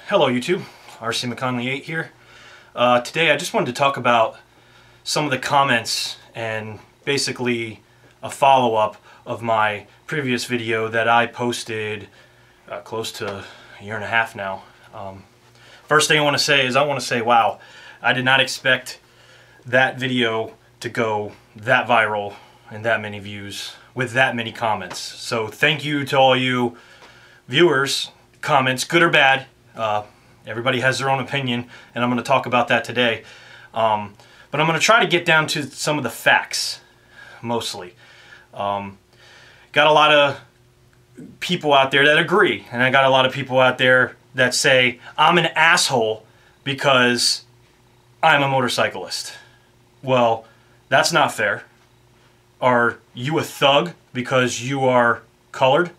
Hello YouTube, RC McConley 8 here. Today I just wanted to talk about some of the comments and basically a follow-up of my previous video that I posted close to a year and a half now. First thing I want to say is wow, I did not expect that video to go that viral and that many views with that many comments. So thank you to all you viewers, comments, good or bad. Everybody has their own opinion, and I'm going to talk about that today. But I'm going to try to get down to some of the facts, mostly. Got a lot of people out there that agree, and I got a lot of people out there that say, I'm an asshole because I'm a motorcyclist. Well, that's not fair. Are you a thug because you are colored?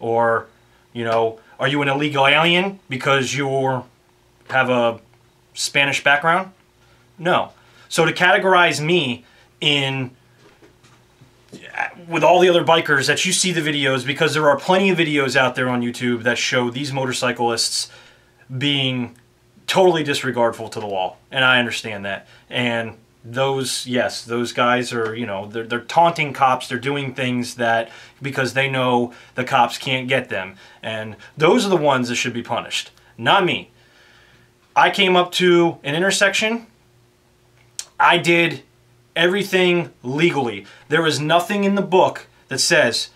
Or, you know, are you an illegal alien because you have a Spanish background? No. So to categorize me in with all the other bikers that you see the videos, because there are plenty of videos out there on YouTube that show these motorcyclists being totally disregardful to the law, and I understand that. And those, yes, those guys are, you know, they're taunting cops, they're doing things that because they know the cops can't get them, and those are the ones that should be punished, not me. I came up to an intersection, I did everything legally. There is nothing in the book that says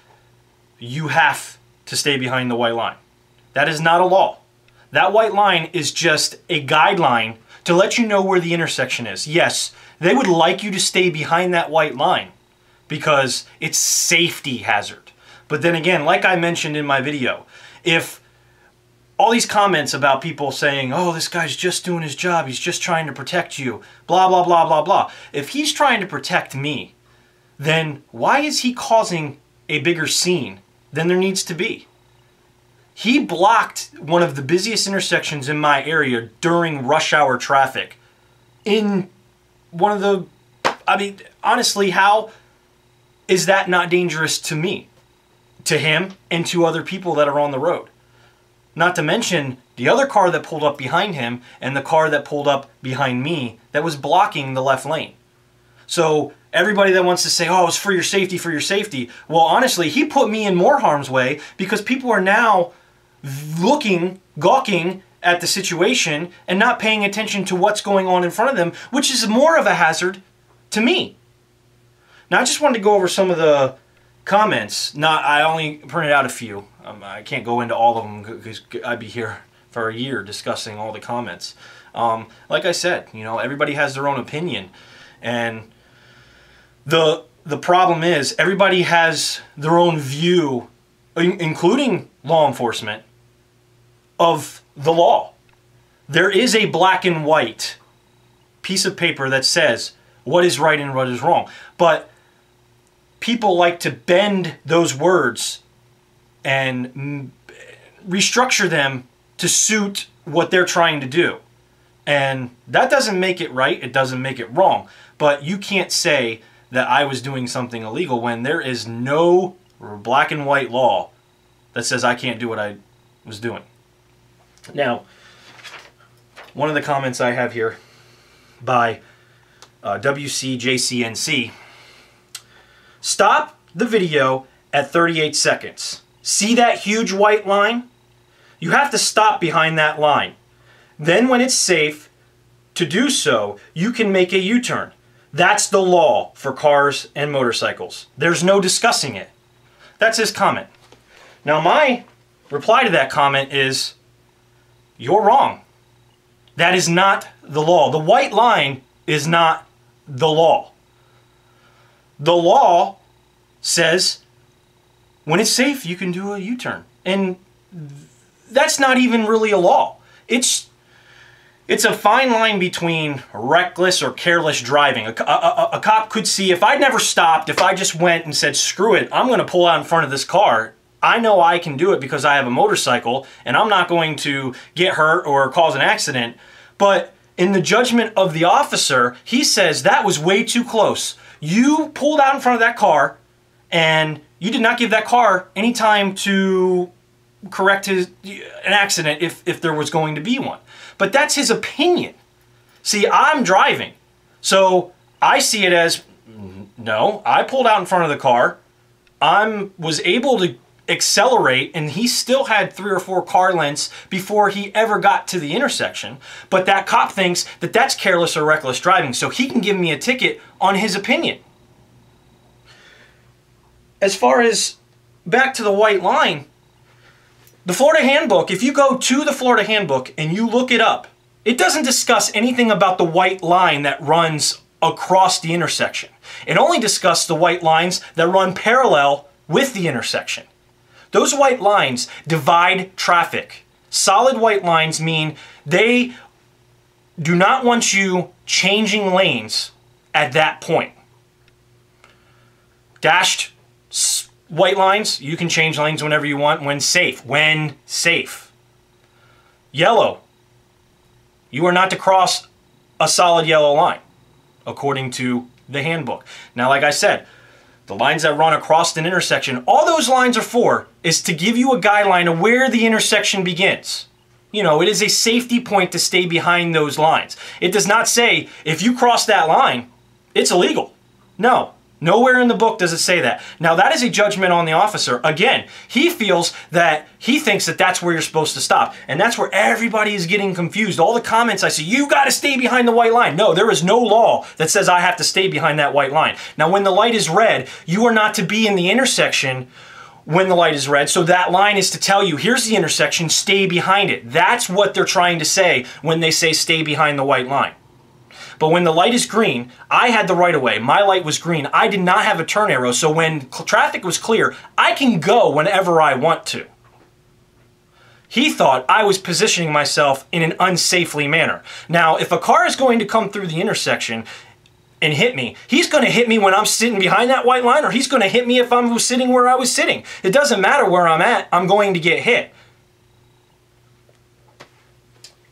you have to stay behind the white line. That is not a law. That white line is just a guideline to let you know where the intersection is. Yes, they would like you to stay behind that white line because it's safety hazard. But then again, like I mentioned in my video, if all these comments about people saying, oh, this guy's just doing his job, he's just trying to protect you, blah, blah, blah, blah, blah. If he's trying to protect me, then why is he causing a bigger scene than there needs to be? He blocked one of the busiest intersections in my area during rush hour traffic. In one of the, I mean, honestly, how is that not dangerous to me, to him, and to other people that are on the road? Not to mention the other car that pulled up behind him and the car that pulled up behind me that was blocking the left lane. So everybody that wants to say, oh, it's for your safety, for your safety. Well, honestly, he put me in more harm's way because people are now looking, gawking at the situation and not paying attention to what's going on in front of them, which is more of a hazard to me. Now, I just wanted to go over some of the comments. I only printed out a few. I can't go into all of them because I'd be here for a year discussing all the comments. Like I said, you know, everybody has their own opinion, and the problem is everybody has their own view, including law enforcement, of the law. There is a black and white piece of paper that says what is right and what is wrong, but people like to bend those words and restructure them to suit what they're trying to do. And that doesn't make it right, it doesn't make it wrong, but you can't say that I was doing something illegal when there is no black and white law that says I can't do what I was doing. Now, one of the comments I have here by WCJCNC, stop the video at 38 seconds. See that huge white line? You have to stop behind that line. Then when it's safe to do so, you can make a U-turn. That's the law for cars and motorcycles. There's no discussing it. That's his comment. Now my reply to that comment is, you're wrong. That is not the law. The white line is not the law. The law says when it's safe, you can do a U-turn. And that's not even really a law. It's a fine line between reckless or careless driving. A cop could see, if I never stopped, if I just went and said, screw it, I'm going to pull out in front of this car, I know I can do it because I have a motorcycle and I'm not going to get hurt or cause an accident. But in the judgment of the officer, he says that was way too close. You pulled out in front of that car and you did not give that car any time to correct an accident if there was going to be one. But that's his opinion. See, I'm driving, so I see it as, no, I pulled out in front of the car, was able to accelerate, and he still had 3 or 4 car lengths before he ever got to the intersection. But that cop thinks that that's careless or reckless driving, so he can give me a ticket on his opinion. As far as back to the white line, the Florida Handbook, if you go to the Florida Handbook and you look it up, it doesn't discuss anything about the white line that runs across the intersection. It only discusses the white lines that run parallel with the intersection. Those white lines divide traffic. Solid white lines mean they do not want you changing lanes at that point. Dashed white lines, you can change lanes whenever you want, when safe. When safe. Yellow, you are not to cross a solid yellow line, according to the handbook. Now, like I said, the lines that run across an intersection, all those lines are for is to give you a guideline of where the intersection begins. You know, it is a safety point to stay behind those lines. It does not say, if you cross that line, it's illegal. No. Nowhere in the book does it say that. Now, that is a judgment on the officer. Again, he thinks that that's where you're supposed to stop. And that's where everybody is getting confused. All the comments I see, you got to stay behind the white line. No, there is no law that says I have to stay behind that white line. Now, when the light is red, you are not to be in the intersection when the light is red. So that line is to tell you, here's the intersection, stay behind it. That's what they're trying to say when they say stay behind the white line. But when the light is green, I had the right of way. My light was green. I did not have a turn arrow, so when traffic was clear, I can go whenever I want to. He thought I was positioning myself in an unsafely manner. Now, if a car is going to come through the intersection and hit me, he's going to hit me when I'm sitting behind that white line, or he's going to hit me if I'm sitting where I was sitting. It doesn't matter where I'm at, I'm going to get hit.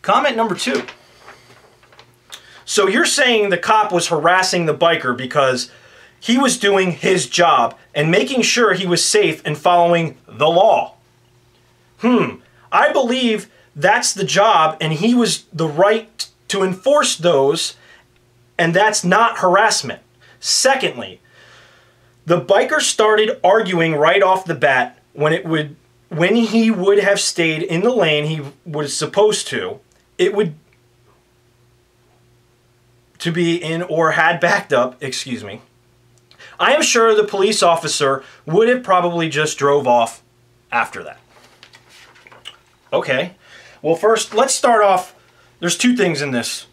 Comment number 2. So you're saying the cop was harassing the biker because he was doing his job and making sure he was safe and following the law. I believe that's the job, and he was the right to enforce those, and that's not harassment. Secondly, the biker started arguing right off the bat when he would have stayed in the lane he was supposed to, it would to be in or had backed up, excuse me. I am sure the police officer would have probably just drove off after that. Okay, well first let's start off, there's 2 things in this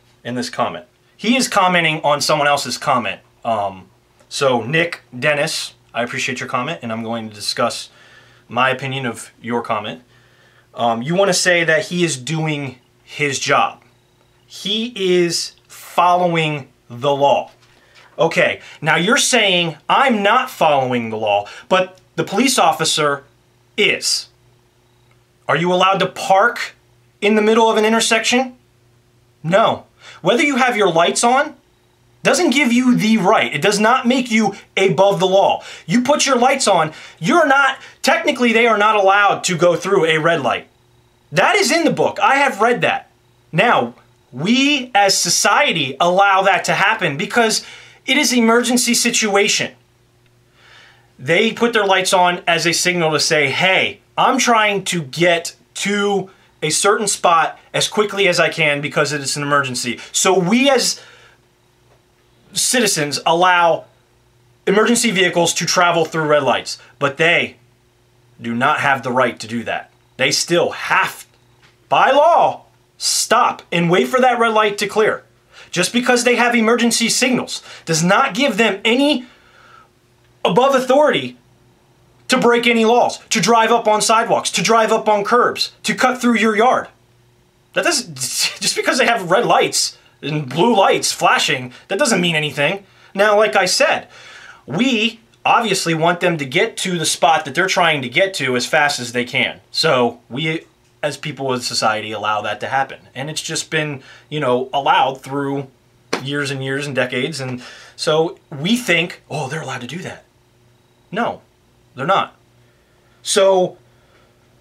comment. He is commenting on someone else's comment. So Nick Dennis, I appreciate your comment, and I'm going to discuss my opinion of your comment. You want to say that he is doing his job. He is following the law. Okay, now you're saying I'm not following the law, but the police officer is. Are you allowed to park in the middle of an intersection? No. Whether you have your lights on doesn't give you the right. It does not make you above the law. You put your lights on, technically they are not allowed to go through a red light. That is in the book. I have read that. Now, we as society allow that to happen because it is an emergency situation. They put their lights on as a signal to say, hey, I'm trying to get to a certain spot as quickly as I can because it is an emergency. So we as citizens allow emergency vehicles to travel through red lights, but they do not have the right to do that. They still have, by law, stop and wait for that red light to clear. Just because they have emergency signals does not give them any above authority to break any laws, to drive up on sidewalks, to drive up on curbs, to cut through your yard. That doesn't, just because they have red lights and blue lights flashing, that doesn't mean anything. Now, like I said, we obviously want them to get to the spot that they're trying to get to as fast as they can. So we, as people in society, allow that to happen. And it's just been, allowed through years and years and decades. And so we think, oh, they're allowed to do that. No, they're not. So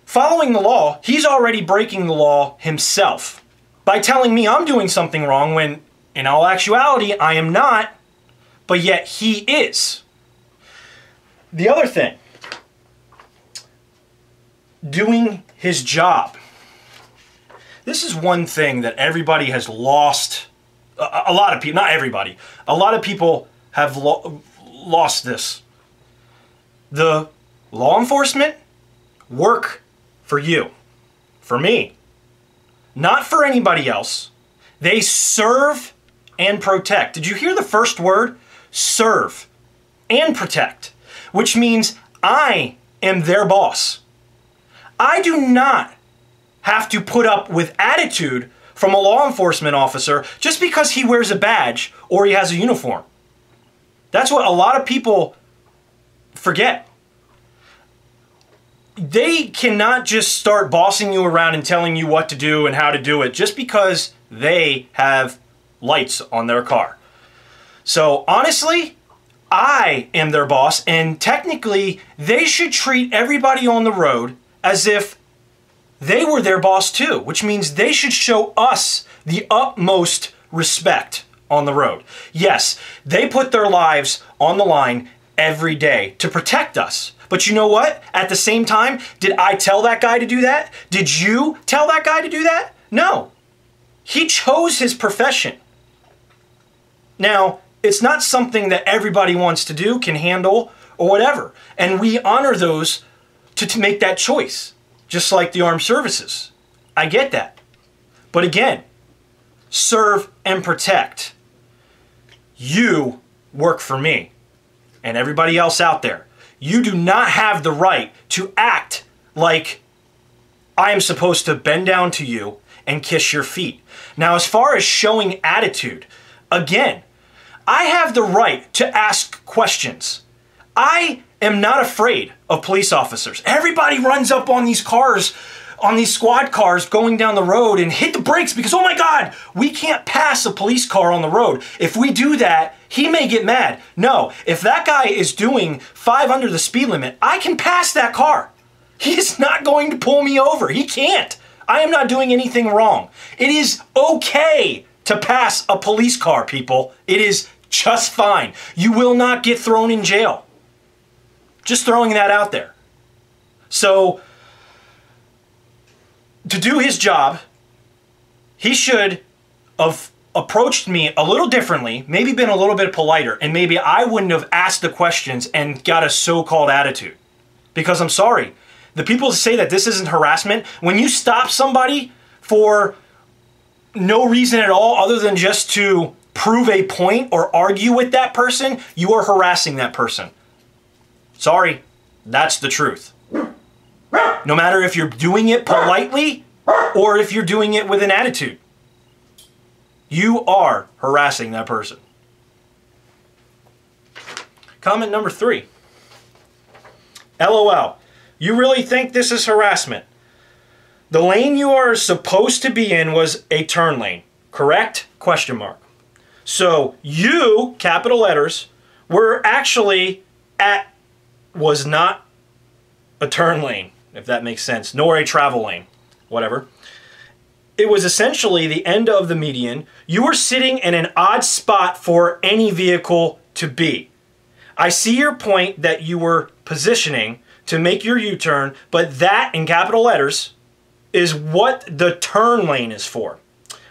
following the law, he's already breaking the law himself by telling me I'm doing something wrong when, in all actuality, I am not, but yet he is. The other thing, doing his job. This is one thing that everybody has lost. A lot of people, not everybody, a lot of people have lost this. The law enforcement work for you, for me, not for anybody else. They serve and protect. Did you hear the first word? Serve and protect, which means I am their boss. I do not have to put up with attitude from a law enforcement officer just because he wears a badge or he has a uniform. That's what a lot of people forget. They cannot just start bossing you around and telling you what to do and how to do it just because they have lights on their car. So honestly, I am their boss, and technically they should treat everybody on the road as if they were their boss too, which means they should show us the utmost respect on the road. Yes, they put their lives on the line every day to protect us. But you know what? At the same time, did I tell that guy to do that? Did you tell that guy to do that? No. He chose his profession. Now, it's not something that everybody wants to do, can handle, or whatever. And we honor those to make that choice. Just like the armed services. I get that. But again, serve and protect. You work for me and everybody else out there. You do not have the right to act like I am supposed to bend down to you and kiss your feet. Now, as far as showing attitude, again, I have the right to ask questions. I am not afraid of police officers. Everybody runs up on these cars, on these squad cars going down the road and hit the brakes because, oh my God, we can't pass a police car on the road. If we do that, he may get mad. No, if that guy is doing 5 under the speed limit, I can pass that car. He is not going to pull me over. He can't. I am not doing anything wrong. It is okay to pass a police car, people. It is just fine. You will not get thrown in jail. Just throwing that out there. So, to do his job, he should have approached me a little differently, maybe been a little bit politer, and maybe I wouldn't have asked the questions and got a so-called attitude. Because I'm sorry, the people say that this isn't harassment, when you stop somebody for no reason at all other than just to prove a point or argue with that person, you are harassing that person. Sorry, that's the truth. No matter if you're doing it politely or if you're doing it with an attitude, you are harassing that person. Comment number 3. LOL. You really think this is harassment? The lane you are supposed to be in was a turn lane, correct? Question mark. So you, capital letters, were actually at, was not a turn lane, if that makes sense, nor a travel lane, whatever. It was essentially the end of the median. You were sitting in an odd spot for any vehicle to be. I see your point that you were positioning to make your U-turn, but that, in capital letters, is what the turn lane is for.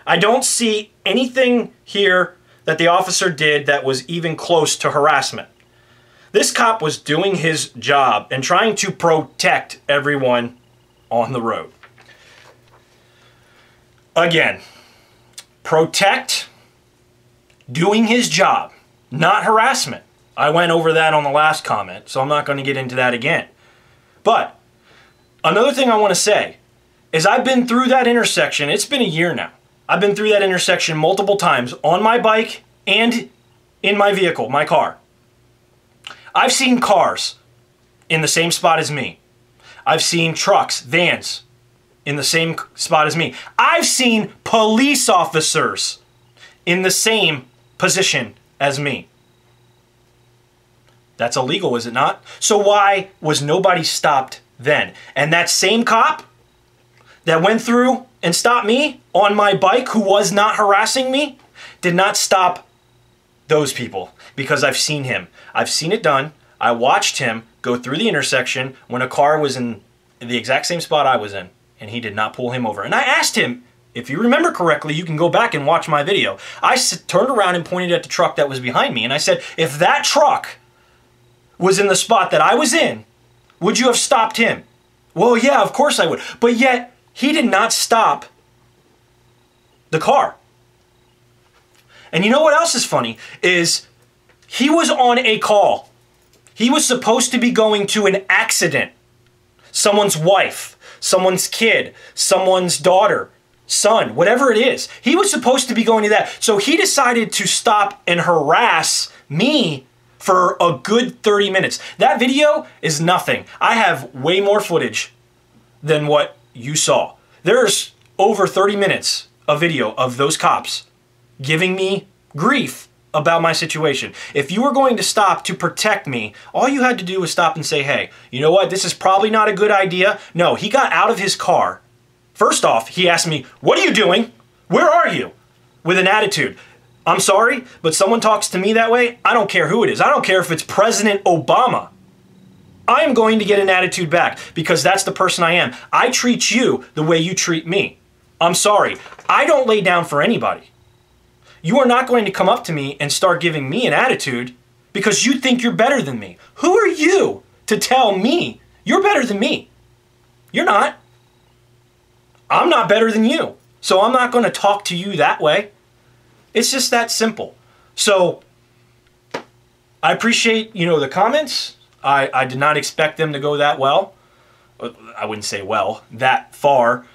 I don't see anything here that the officer did that was even close to harassment. This cop was doing his job and trying to protect everyone on the road. Again, protect, doing his job, not harassment. I went over that on the last comment, so I'm not going to get into that again. But another thing I want to say is I've been through that intersection. It's been a year now. I've been through that intersection multiple times on my bike and in my vehicle, my car. I've seen cars in the same spot as me. I've seen trucks, vans in the same spot as me. I've seen police officers in the same position as me. That's illegal, is it not? So why was nobody stopped then. And that same cop that went through and stopped me on my bike, who was not harassing me, did not stop those people, because I've seen him. I've seen it done. I watched him go through the intersection when a car was in the exact same spot I was in, and he did not pull him over. And I asked him, if you remember correctly, you can go back and watch my video. I turned around and pointed at the truck that was behind me, and I said, if that truck was in the spot that I was in, would you have stopped him? Well, yeah, of course I would. But yet, he did not stop the car. And you know what else is funny? Is he was on a call. He was supposed to be going to an accident. Someone's wife, someone's kid, someone's daughter, son, whatever it is. He was supposed to be going to that. So he decided to stop and harass me for a good 30 minutes. That video is nothing. I have way more footage than what you saw. There's over 30 minutes of video of those cops giving me grief about my situation. If you were going to stop to protect me, all you had to do was stop and say, hey, you know what? This is probably not a good idea. No, he got out of his car. First off, he asked me, what are you doing? Where are you? With an attitude. I'm sorry, but someone talks to me that way, I don't care who it is. I don't care if it's President Obama. I am going to get an attitude back, because that's the person I am. I treat you the way you treat me. I'm sorry. I don't lay down for anybody. You are not going to come up to me and start giving me an attitude because you think you're better than me. Who are you to tell me you're better than me? You're not. I'm not better than you. So I'm not going to talk to you that way. It's just that simple. So I appreciate, the comments. I did not expect them to go that well. I wouldn't say well, that far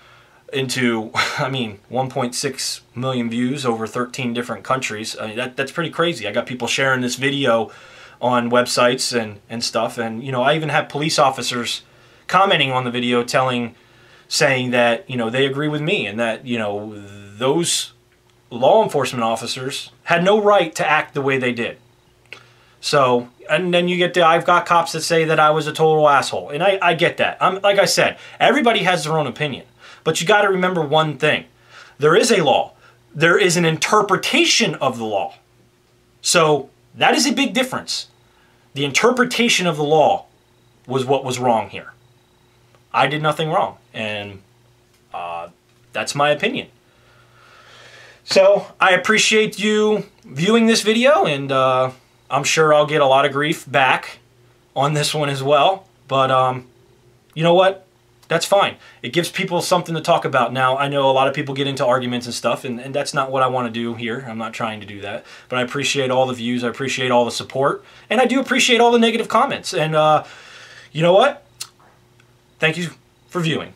into, 1.6 million views over 13 different countries. I mean, that's pretty crazy. I got people sharing this video on websites and stuff. And, I even have police officers commenting on the video saying that, they agree with me, and that, those law enforcement officers had no right to act the way they did. So, and then you get I've got cops that say that I was a total asshole. And I get that. Like I said, everybody has their own opinion. But you got to remember one thing. There is a law. There is an interpretation of the law. So that is a big difference. The interpretation of the law was what was wrong here. I did nothing wrong. And that's my opinion. So I appreciate you viewing this video, and I'm sure I'll get a lot of grief back on this one as well. But you know what? That's fine. It gives people something to talk about. Now, I know a lot of people get into arguments and stuff, and that's not what I want to do here. I'm not trying to do that. But I appreciate all the views. I appreciate all the support. And I do appreciate all the negative comments. And you know what? Thank you for viewing.